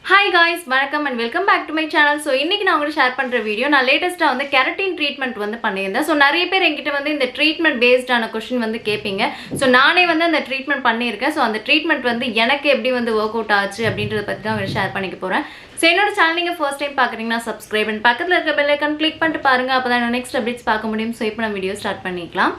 Hi guys, welcome and welcome back to my channel. So இன்னைக்கு நான் உங்களுக்கு share பண்ற வீடியோ நான் லேட்டஸ்டா வந்து கெரட்டின் ட்ரீட்மென்ட் வந்து பண்ணியிருந்தேன். So நிறைய பேர் என்கிட்ட வந்து இந்த ட்ரீட்மென்ட் பேஸ்டான क्वेश्चन வந்து கேப்பீங்க. So நானே வந்து அந்த ட்ரீட்மென்ட் பண்ணியிருக்கேன். So அந்த ட்ரீட்மென்ட் வந்து எனக்கு எப்படி வந்து வொர்க் அவுட் ஆச்சு அப்படின்றத பத்தி தான் உங்களுக்கு ஷேர் பண்ணிக்க போறேன். So என்னோட சேனல் நீங்க ஃபர்ஸ்ட் டைம் பார்க்கறீங்கன்னா subscribe and பக்கத்துல இருக்க bell icon click பண்ணிட்டு பாருங்க. அப்பதான் என்னோட நெக்ஸ்ட் அப்டேட்ஸ் பார்க்க முடியும். So இப்போ நம்ம வீடியோ ஸ்டார்ட் பண்ணிக்கலாம்.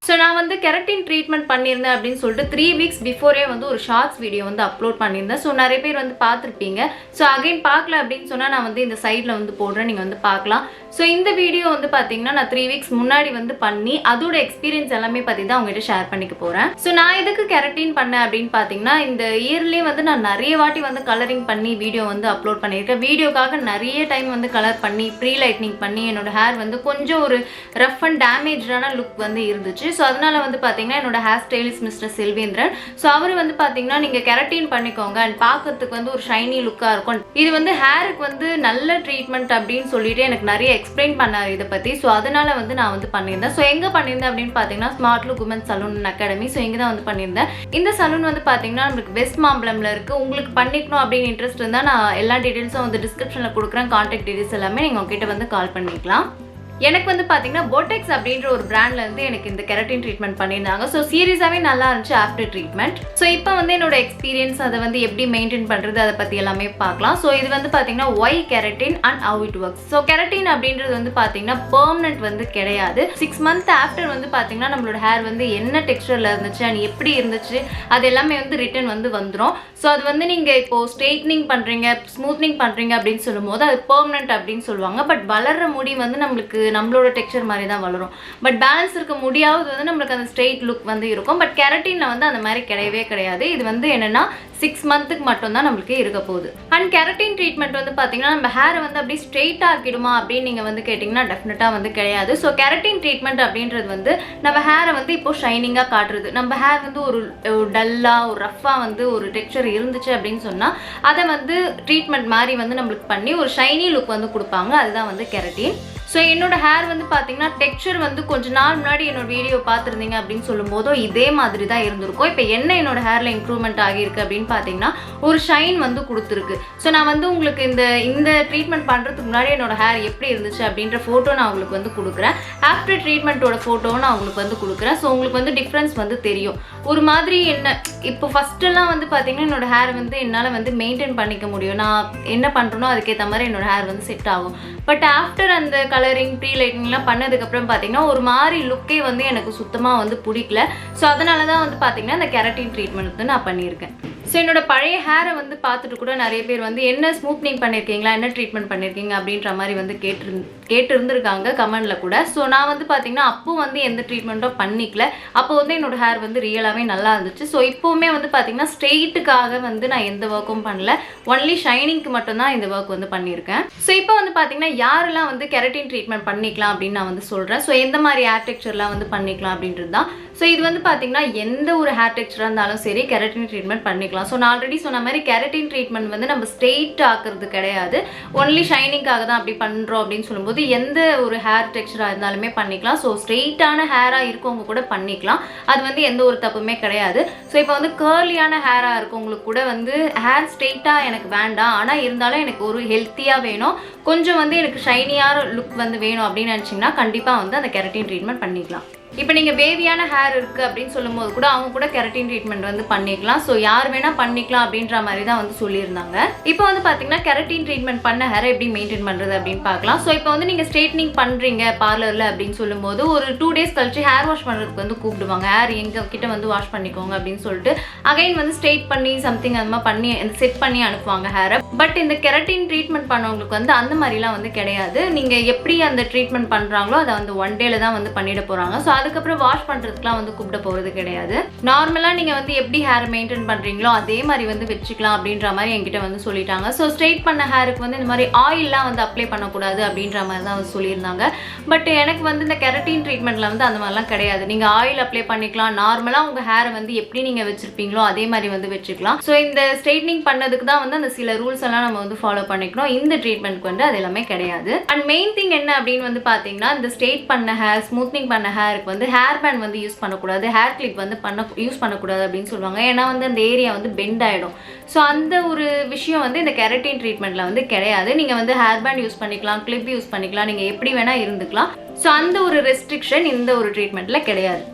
So நான் வந்து கெரட்டின் ட்ரீட்மென்ட் பண்ணியிருந்தேன் அப்படின்னு சொல்லிட்டு 3 வீக்ஸ் பிஃபோரே வந்து ஒரு ஷார்ட்ஸ் வீடியோ வந்து அப்லோட் பண்ணியிருந்தேன். ஸோ நிறைய பேர் வந்து பார்த்துருப்பீங்க. ஸோ அகைன் பார்க்கல அப்படின்னு சொன்னால் நான் வந்து இந்த சைடில் வந்து போடுறேன், நீங்கள் வந்து பார்க்கலாம். ஸோ இந்த வீடியோ வந்து பார்த்தீங்கன்னா நான் 3 வீக்ஸ் முன்னாடி வந்து பண்ணி அதோட எக்ஸ்பீரியன்ஸ் எல்லாமே பற்றி தான் உங்கள்கிட்ட ஷேர் பண்ணிக்க போகிறேன். ஸோ நான் எதுக்கு கெரட்டின் பண்ணேன் அப்படின்னு பார்த்தீங்கன்னா இந்த இயர்லேயே வந்து நான் நிறைய வாட்டி வந்து கலரிங் பண்ணி வீடியோ வந்து அப்லோட் பண்ணியிருக்கேன். வீடியோக்காக நிறைய டைம் வந்து கலர் பண்ணி ப்ரீ லைட்னிங் பண்ணி என்னோட ஹேர் வந்து கொஞ்சம் ஒரு ரஃப் அண்ட் டேமேஜான லுக் வந்து இருந்துச்சு. ஸோ அதனால வந்து பார்த்தீங்கன்னா என்னோட hair stylist mister Selvendran, so அவர் வந்து பார்த்தீங்கன்னா நீங்கள் கெரட்டின் பண்ணிக்கோங்க அண்ட் பார்க்கறதுக்கு வந்து ஒரு ஷைனி லுக்காக இருக்கும், இது வந்து ஹேருக்கு வந்து நல்ல ட்ரீட்மெண்ட் அப்படின்னு சொல்லிட்டு எனக்கு நிறைய எக்ஸ்பிளைன் பண்ணார் இதை பற்றி. ஸோ அதனால வந்து நான் வந்து பண்ணியிருந்தேன். ஸோ எங்கே பண்ணியிருந்தேன் அப்படின்னு பார்த்தீங்கன்னா Smart Look Woman Salon Academy. So இங்கே தான் வந்து பண்ணியிருந்தேன். இந்த சலூன் வந்து பார்த்தீங்கன்னா நம்மளுக்கு வெஸ்ட் மாம்பலம்ல இருக்குது. உங்களுக்கு பண்ணிக்கணும் அப்படின்னு இன்ட்ரெஸ்ட் இருந்தால் நான் எல்லா டீட்டெயில்ஸும் வந்து டிஸ்கிரிப்ஷனில் கொடுக்குறேன். கான்டாக்ட் டீட்டெயில்ஸ் எல்லாமே நீங்கள் உங்ககிட்ட வந்து கால் பண்ணிக்கலாம். எனக்கு வந்து பார்த்தீங்கன்னா போட்டெக்ஸ் அப்படின்ற ஒரு பிராண்ட்ல இருந்து எனக்கு இந்த கெரட்டின் ட்ரீட்மெண்ட் பண்ணியிருந்தாங்க. ஸோ சீரியஸாகவே நல்லா இருந்துச்சு ஆஃப்டர் ட்ரீட்மெண்ட். ஸோ இப்போ வந்து என்னோட எக்ஸ்பீரியன்ஸ் அதை வந்து எப்படி மெயின்டைன் பண்ணுறது அதை பற்றி எல்லாமே பார்க்கலாம். ஸோ இது வந்து பார்த்தீங்கன்னா why keratin and how it works. So keratin அப்படின்றது வந்து பார்த்தீங்கன்னா பெர்மனன்ட் வந்து கிடையாது. 6 மந்த் ஆஃப்டர் வந்து பார்த்தீங்கன்னா நம்மளோட ஹேர் வந்து என்ன டெக்ஸ்டரில் இருந்துச்சு அண்ட் எப்படி இருந்துச்சு அது எல்லாமே வந்து ரிட்டர்ன் வந்து வந்துடும். ஸோ அது வந்து நீங்கள் இப்போ ஸ்ட்ரெயிட்னிங் பண்ணுறீங்க ஸ்மூத்னிங் பண்ணுறீங்க அப்படின்னு சொல்லும்போது அது பெர்மனன்ட் அப்படின்னு சொல்லுவாங்க. பட் வளர்ற முடி வந்து நம்மளோட டெக்ஸ்சர் மாதிரி தான் வளரும். பட் பேலன்ஸ் இருக்க முடியாவது வந்து நம்மளுக்கு அந்த ஸ்ட்ரெயிட் லுக் வந்து இருக்கும். பட் கெரட்டின்ல வந்து அந்த மாதிரி கிடையவே கிடையாது. இது வந்து என்னன்னா 6 மந்த்துக்கு மட்டும் தான் நம்மளுக்கு இருக்க போகுது. அண்ட் கெரட்டின் ட்ரீட்மெண்ட் வந்து பார்த்தீங்கன்னா நம்ம ஹேரை வந்து அப்படியே ஸ்ட்ரெயிட் ஆக்கிடுமா அப்படின்னு நீங்கள் வந்து கேட்டிங்கன்னா டெஃபினட்டாக வந்து கிடையாது. ஸோ கெரட்டின் ட்ரீட்மெண்ட் அப்படின்றது வந்து நம்ம ஹேரை வந்து இப்போ ஷைனிங்காக காட்டுறது. நம்ம ஹேர் வந்து ஒரு டல்லாக ஒரு ரஃப்பாக வந்து ஒரு டெக்ஸ்சர் இருந்துச்சு அப்படின்னு சொன்னால் அதை வந்து ட்ரீட்மெண்ட் மாதிரி வந்து நம்மளுக்கு பண்ணி ஒரு ஷைனி லுக் வந்து கொடுப்பாங்க. அதுதான் வந்து கெரட்டின். ஸோ என்னோட ஹேர் வந்து பார்த்தீங்கன்னா டெக்ஸ்சர் வந்து கொஞ்ச நாள் முன்னாடி என்னோட வீடியோ பார்த்துருந்தீங்க அப்படின்னு சொல்லும் போதும் இதே மாதிரி தான் இருந்திருக்கும். இப்போ என்ன என்னோட ஹேரில் இம்ப்ரூவ்மெண்ட் ஆகியிருக்கு அப்படின்னு பார்த்தீங்கன்னா ஒரு ஷைன் வந்து கொடுத்துருக்கு. ஸோ நான் வந்து உங்களுக்கு இந்த ட்ரீட்மெண்ட் பண்ணுறதுக்கு முன்னாடி என்னோட ஹேர் எப்படி இருந்துச்சு அப்படின்ற ஃபோட்டோ நான் உங்களுக்கு வந்து கொடுக்குறேன். ஆஃப்டர் ட்ரீட்மெண்ட்டோட ஃபோட்டோவும் நான் உங்களுக்கு வந்து கொடுக்குறேன். ஸோ உங்களுக்கு வந்து டிஃப்ரென்ஸ் வந்து தெரியும். ஒரு மாதிரி என்ன இப்போ ஃபஸ்ட்டெல்லாம் வந்து பார்த்தீங்கன்னா என்னோட ஹேர் வந்து என்னால் வந்து மெயின்டைன் பண்ணிக்க முடியும். நான் என்ன பண்ணுறனோ அதுக்கேற்ற மாதிரி என்னோட ஹேர் வந்து செட் ஆகும். பட் ஆஃப்டர் அந்த கலரிங் ப்ரீ லைட்டிங்லாம் பண்ணதுக்கப்புறம் பார்த்தீங்கன்னா ஒரு மாதிரி லுக்கே வந்து எனக்கு சுத்தமாக வந்து பிடிக்கல. ஸோ அதனால தான் வந்து பார்த்தீங்கன்னா இந்த கெரட்டின் ட்ரீட்மெண்ட் வந்து நான் பண்ணியிருக்கேன். ஸோ என்னோட பழைய ஹேரை வந்து பார்த்துட்டு கூட நிறைய பேர் வந்து என்ன ஸ்மூத்னிங் பண்ணியிருக்கீங்களா என்ன ட்ரீட்மெண்ட் பண்ணியிருக்கீங்க அப்படின்ற மாதிரி வந்து கேட்டிருந்துருக்காங்க கமெண்டில் கூட. ஸோ நான் வந்து பார்த்தீங்கன்னா அப்போ வந்து எந்த ட்ரீட்மெண்ட்டும் பண்ணிக்கல. அப்போ வந்து என்னோட ஹேர் வந்து ரியலாகவே நல்லா இருந்துச்சு. ஸோ இப்போவுமே வந்து பார்த்தீங்கன்னா ஸ்ட்ரெயிட்டுக்காக வந்து நான் எந்த ஒர்க்கும் பண்ணல, ஒன்லி ஷைனிங்க்கு மட்டும்தான் இந்த ஒர்க் வந்து பண்ணியிருக்கேன். ஸோ இப்போ வந்து பார்த்தீங்கன்னா யாரெல்லாம் வந்து கெரட்டின் ட்ரீட்மெண்ட் பண்ணிக்கலாம் அப்படின்னு நான் வந்து சொல்கிறேன். ஸோ எந்த மாதிரி ஹேர் டெக்ஸ்சர்லாம் வந்து பண்ணிக்கலாம் அப்படின்றது தான். ஸோ இது வந்து பார்த்தீங்கன்னா எந்த ஒரு ஹேர் டெக்ஸ்சராக இருந்தாலும் சரி கெரட்டின் ட்ரீட்மெண்ட் பண்ணிக்கலாம். ஸோ நான் ஆல்ரெடி சொன்ன மாதிரி கெரட்டின் ட்ரீட்மெண்ட் வந்து நம்ம ஸ்ட்ரெயிட் ஆக்குறது கிடையாது, ஒன்லி ஷைனிங்காக தான் அப்படி பண்ணுறோம் அப்படின்னு சொல்லும்போது எந்த ஒரு ஹேர் டெக்ஸ்சராக இருந்தாலுமே பண்ணிக்கலாம். ஸோ ஸ்ட்ரெயிட்டான ஹேராக இருக்கவங்க கூட பண்ணிக்கலாம், அது வந்து எந்த ஒரு தப்புமே கிடையாது. ஸோ இப்போ வந்து கேர்லியான ஹேராக இருக்கவங்களுக்கு கூட வந்து ஹேர் ஸ்ட்ரெயிட்டாக எனக்கு வேண்டாம், ஆனால் இருந்தாலும் எனக்கு ஒரு ஹெல்த்தியாக வேணும், கொஞ்சம் வந்து எனக்கு ஷைனியான லுக் வந்து வேணும் அப்படின்னு நினச்சிங்கன்னா கண்டிப்பாக வந்து அந்த கெரட்டின் ட்ரீட்மெண்ட் பண்ணிக்கலாம். இப்போ நீங்கள் பேபியான ஹேர் இருக்குது அப்படின்னு சொல்லும்போது கூட அவங்க கூட கெரட்டின் ட்ரீட்மெண்ட் வந்து பண்ணிக்கலாம். ஸோ யார் வேணால் பண்ணிக்கலாம் அப்படின்ற மாதிரி தான் வந்து சொல்லியிருந்தாங்க. இப்போ வந்து பார்த்தீங்கன்னா கெரட்டின் ட்ரீட்மெண்ட் பண்ண ஹேரை எப்படி மெயின்டைன் பண்ணுறது அப்படின்னு பார்க்கலாம். ஸோ இப்போ வந்து நீங்கள் ஸ்ட்ரெயிட்னிங் பண்ணுறீங்க பார்லரில் அப்படின்னு சொல்லும்போது ஒரு 2 டேஸ் கழிச்சு ஹேர் வாஷ் பண்ணுறதுக்கு வந்து கூப்பிடுவாங்க. ஹேர் எங்கள் கிட்ட வந்து வாஷ் பண்ணிக்கோங்க அப்படின்னு சொல்லிட்டு அகைன் வந்து ஸ்ட்ரெயிட் பண்ணி சம்திங் அந்த மாதிரி பண்ணி செட் பண்ணி அனுப்புவாங்க ஹேரை. பட் இந்த கெரட்டின் ட்ரீட்மெண்ட் பண்ணவங்களுக்கு வந்து அந்த மாதிரிலாம் வந்து கிடையாது. நீங்கள் எப்படி அந்த ட்ரீட்மெண்ட் பண்ணுறாங்களோ அதை வந்து 1 டேல தான் வந்து பண்ணிட போகிறாங்க. ஸோ அதுக்கப்புறம் வாஷ் பண்ணுறதுக்குலாம் வந்து கூப்பிட போகிறது கிடையாது. நார்மலாக நீங்கள் வந்து எப்படி ஹேர் மெயின்டைன் பண்ணுறீங்களோ அதே மாதிரி வந்து வச்சுக்கலாம் அப்படின்ற மாதிரி என்கிட்ட வந்து சொல்லிட்டாங்க. ஸோ ஸ்ட்ரெயிட் பண்ண ஹேருக்கு வந்து இந்த மாதிரி ஆயிலெலாம் வந்து அப்ளை பண்ணக்கூடாது அப்படின்ற மாதிரி தான் வந்து சொல்லியிருந்தாங்க. பட் எனக்கு வந்து இந்த கெரட்டின் ட்ரீட்மெண்ட்டில் வந்து அந்த மாதிரிலாம் கிடையாது. நீங்கள் ஆயில் அப்ளை பண்ணிக்கலாம், நார்மலாக உங்கள் ஹேரை வந்து எப்படி நீங்கள் வச்சுருப்பீங்களோ அதே மாதிரி வந்து வச்சுக்கலாம். ஸோ இந்த ஸ்ட்ரெயிட்னிங் பண்ணதுக்கு தான் வந்து அந்த சில ரூல்ஸ் எல்லாம் நம்ம வந்து ஃபாலோ பண்ணிக்கணும். இந்த ட்ரீட்மெண்ட்க்கு வந்து அது எல்லாமே கிடையாது. அண்ட் மெயின் திங் என்ன அப்படின்னு வந்து பார்த்தீங்கன்னா, இந்த ஸ்ட்ரெயிட் பண்ண ஹேர், ஸ்மூத்னிங் பண்ண ஹேருக்கு வந்து ஹேர் பேண்ட் வந்து யூஸ் பண்ணக்கூடாது, ஹேர் கிளிப் வந்து யூஸ் பண்ணக்கூடாது அப்படின்னு சொல்லுவாங்க. ஏன்னா வந்து அந்த ஏரியா வந்து பெண்ட் ஆகிடும். ஸோ அந்த ஒரு விஷயம் வந்து இந்த கெரட்டின் ட்ரீட்மெண்ட்டில் வந்து கிடையாது. நீங்கள் வந்து ஹேர் பேண்ட் யூஸ் பண்ணிக்கலாம், கிளிப் யூஸ் பண்ணிக்கலாம், நீங்கள் எப்படி வேணால் இருந்துக்கலாம். ஸோ அந்த ஒரு ரெஸ்ட்ரிக்ஷன் இந்த ஒரு ட்ரீட்மெண்ட்டில் கிடையாது.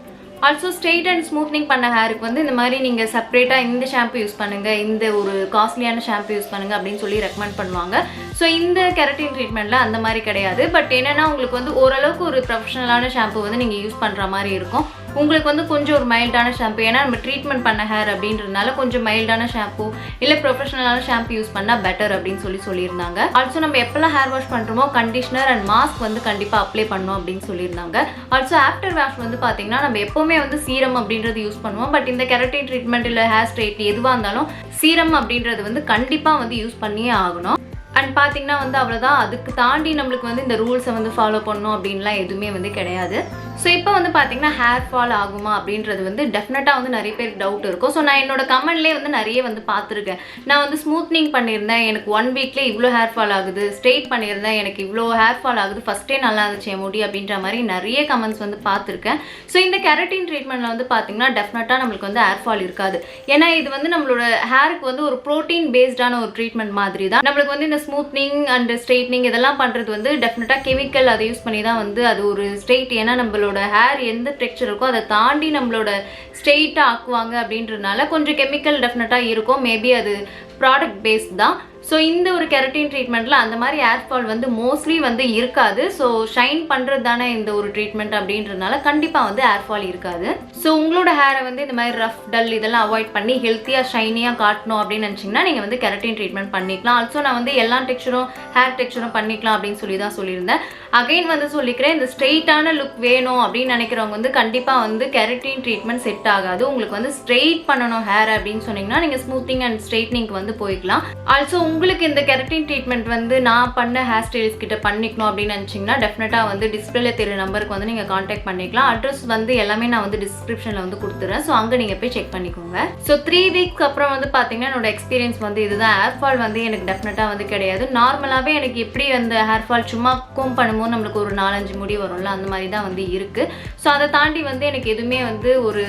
ஆல்சோ ஸ்ட்ரெயிட் அண்ட் ஸ்மூத்னிங் பண்ண ஹேருக்கு வந்து இந்த மாதிரி நீங்கள் செப்பரேட்டாக இந்த ஷாம்பு யூஸ் பண்ணுங்கள், இந்த ஒரு காஸ்ட்லியான ஷாம்பு யூஸ் பண்ணுங்கள் அப்படின்னு சொல்லி ரெக்கமெண்ட் பண்ணுவாங்க. ஸோ இந்த கெரட்டின் ட்ரீட்மெண்ட்டில் அந்த மாதிரி கிடையாது. பட் என்னென்னா உங்களுக்கு வந்து ஓரளவுக்கு ஒரு ப்ரொஃபஷனலான ஷாம்பு வந்து நீங்கள் யூஸ் பண்ணுற மாதிரி இருக்கும். உங்களுக்கு வந்து கொஞ்சம் ஒரு மைல்டான ஷாம்பு, ஏன்னா நம்ம ட்ரீட்மெண்ட் பண்ண ஹேர் அப்படின்றதுனால கொஞ்சம் மைல்டான ஷாம்பு இல்லை ப்ரொஃபஷனலான ஷாம்பு யூஸ் பண்ணால் பெட்டர் அப்படின்னு சொல்லியிருந்தாங்க. ஆல்சோ நம்ம எப்போல்லாம் ஹேர் வாஷ் பண்ணுறோமோ கண்டிஷனர் அண்ட் மாஸ்க் வந்து கண்டிப்பாக அப்ளை பண்ணணும் அப்படின்னு சொல்லியிருந்தாங்க. ஆல்சோ ஆஃப்டர் வாஷ் வந்து பார்த்தீங்கன்னா நம்ம எப்போவுமே வந்து சீரம் அப்படின்றது யூஸ் பண்ணுவோம். பட் இந்த கெரட்டின் ட்ரீட்மெண்ட் இல்லை ஹேர் ஸ்ட்ரெயிட் எதுவாக இருந்தாலும் சீரம் அப்படின்றது வந்து கண்டிப்பாக வந்து யூஸ் பண்ணியே ஆகணும். அண்ட் பார்த்தீங்கன்னா வந்து அவ்வளோதான். அதுக்கு தாண்டி நம்மளுக்கு வந்து இந்த ரூல்ஸை வந்து ஃபாலோ பண்ணணும் அப்படின்லாம் எதுவுமே வந்து கிடையாது. ஸோ இப்போ வந்து பார்த்தீங்கன்னா ஹேர் ஃபால் ஆகுமா அப்படின்றது வந்து டெஃபினட்டாக வந்து நிறைய பேருக்கு டவுட் இருக்கும். ஸோ நான் என்னோட கமெண்ட்லேயே வந்து நிறைய வந்து பார்த்துருக்கேன். நான் வந்து ஸ்மூத்னிங் பண்ணியிருந்தேன், எனக்கு 1 வீக்லேயே இவ்வளோ ஹேர் ஃபால் ஆகுது, ஸ்ட்ரெயிட் பண்ணியிருந்தேன், எனக்கு இவ்வளோ ஹேர் ஃபால் ஆகுது, ஃபஸ்ட்டே நல்லா இருந்துச்சு என் முடி அப்படின்ற மாதிரி நிறைய கமெண்ட்ஸ் வந்து பார்த்துருக்கேன். ஸோ இந்த கெரட்டின் ட்ரீட்மெண்ட்டில் வந்து பார்த்தீங்கன்னா டெஃபினட்டாக நம்மளுக்கு வந்து ஹேர் ஃபால் இருக்காது. ஏன்னா இது வந்து நம்மளோட ஹேருக்கு வந்து ஒரு ப்ரோட்டீன் பேஸ்டான ஒரு ட்ரீட்மெண்ட் மாதிரி தான். நம்மளுக்கு வந்து இந்த ஸ்மூத்னிங் அண்ட் ஸ்ட்ரெயிட்னிங் இதெல்லாம் பண்ணுறது வந்து டெஃபினட்டாக கெமிக்கல் அதை யூஸ் பண்ணி தான் வந்து அது ஒரு ஸ்ட்ரெயிட், ஏன்னா நம்மளோட ஹேர் எந்த டெக்ஸ்சர் இருக்கோ அதை தாண்டி நம்மளோட ஸ்ட்ரெயிட்டாக ஆக்குவாங்க அப்படின்றதுனால கொஞ்சம் கெமிக்கல் டெஃபினட்டாக இருக்கும். மேபி அது ப்ராடக்ட் பேஸ்ட் தான். ஸோ இந்த ஒரு கெரட்டின் ட்ரீட்மெண்ட்டில் அந்த மாதிரி ஹேர் ஃபால் வந்து மோஸ்ட்லி வந்து இருக்காது. ஸோ ஷைன் பண்ணுறது தானே இந்த ஒரு ட்ரீட்மெண்ட் அப்படின்றதுனால கண்டிப்பாக வந்து ஹேர் ஃபால் இருக்காது. ஸோ உங்களோட ஹேரை வந்து இந்த மாதிரி ரஃப் டல் இதெல்லாம் அவாய்ட் பண்ணி ஹெல்த்தியாக ஷைனியாக காட்டணும் அப்படின்னு நினச்சிங்கன்னா நீங்கள் வந்து கெரட்டின் ட்ரீட்மெண்ட் பண்ணிக்கலாம். ஆல்சோ நான் வந்து எல்லா டெக்ஸ்சரும் ஹேர் டெக்ஸ்சரும் பண்ணிக்கலாம் அப்படின்னு சொல்லி தான் சொல்லியிருந்தேன். அகைன் வந்து சொல்லிக்கிறேன், இந்த ஸ்ட்ரெயிட்டான லுக் வேணும் அப்படின்னு நினைக்கிறவங்க வந்து கண்டிப்பாக வந்து கெரட்டின் ட்ரீட்மெண்ட் செட் ஆகாது. உங்களுக்கு வந்து ஸ்ட்ரெயிட் பண்ணணும் ஹேர் அப்படின்னு சொன்னீங்கன்னா நீங்கள் ஸ்மூத்திங் அண்ட் ஸ்ட்ரெயிட்னிங்க்கு வந்து போய்க்கலாம். ஆல்சோ உங்களுக்கு இந்த கெரட்டின் ட்ரீட்மெண்ட் வந்து நான் பண்ண ஹேர் ஸ்டைலிஸ்ட் கிட்ட பண்ணிக்கணும் அப்படின்னு நினச்சிங்கன்னா டெஃபினட்டாக வந்து டிஸ்பிளேல தெரிய நம்பருக்கு வந்து நீங்கள் காண்டாக்ட் பண்ணிக்கலாம். அட்ரஸ் வந்து எல்லாமே நான் வந்து டிஸ்கிரிப்ஷனில் வந்து கொடுத்துறேன். ஸோ அங்கே நீங்கள் போய் செக் பண்ணிக்கோங்க. ஸோ 3 வீக்ஸ் அப்புறம் வந்து பார்த்தீங்கன்னா என்னோட எக்ஸ்பீரியன்ஸ் வந்து இதுதான். ஹேர் ஃபால் வந்து எனக்கு டெஃபினட்டாக வந்து கிடையாது. நார்மலாகவே எனக்கு எப்படி அந்த ஹேர் ஃபால் சும்மா கோம் பண்ணும்போது நம்மளுக்கு ஒரு 4-5 முடி வரும்ல, அந்த மாதிரி தான் வந்து இருக்குது. ஸோ அதை தாண்டி வந்து எனக்கு எதுவுமே வந்து ஒரு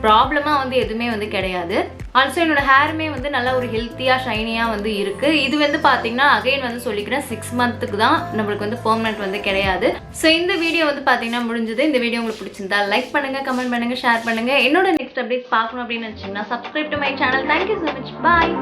ப்ராப்ளமாக வந்து எதுவுமே வந்து கிடையாது. ஆல்சோ என்னோட ஹேருமே வந்து நல்லா ஒரு ஹெல்த்தியாக ஷைனியாக வந்து இருக்குது. இது வந்து பார்த்தீங்கன்னா அகைன் வந்து சொல்லிக்கிறேன் 6 மந்த்துக்கு தான், நம்மளுக்கு வந்து பெர்மனன்ட் வந்து கிடையாது. ஸோ இந்த வீடியோ வந்து பார்த்தீங்கன்னா முடிஞ்சது. இந்த வீடியோ உங்களுக்கு பிடிச்சிருந்தா லைக் பண்ணுங்கள், கமெண்ட் பண்ணுங்கள், ஷேர் பண்ணுங்கள். என்னோட நெக்ஸ்ட் அப்டேட் பார்க்கணும் அப்படின்னு நினச்சிங்கன்னா subscribe to my channel. Thank you so much. Bye.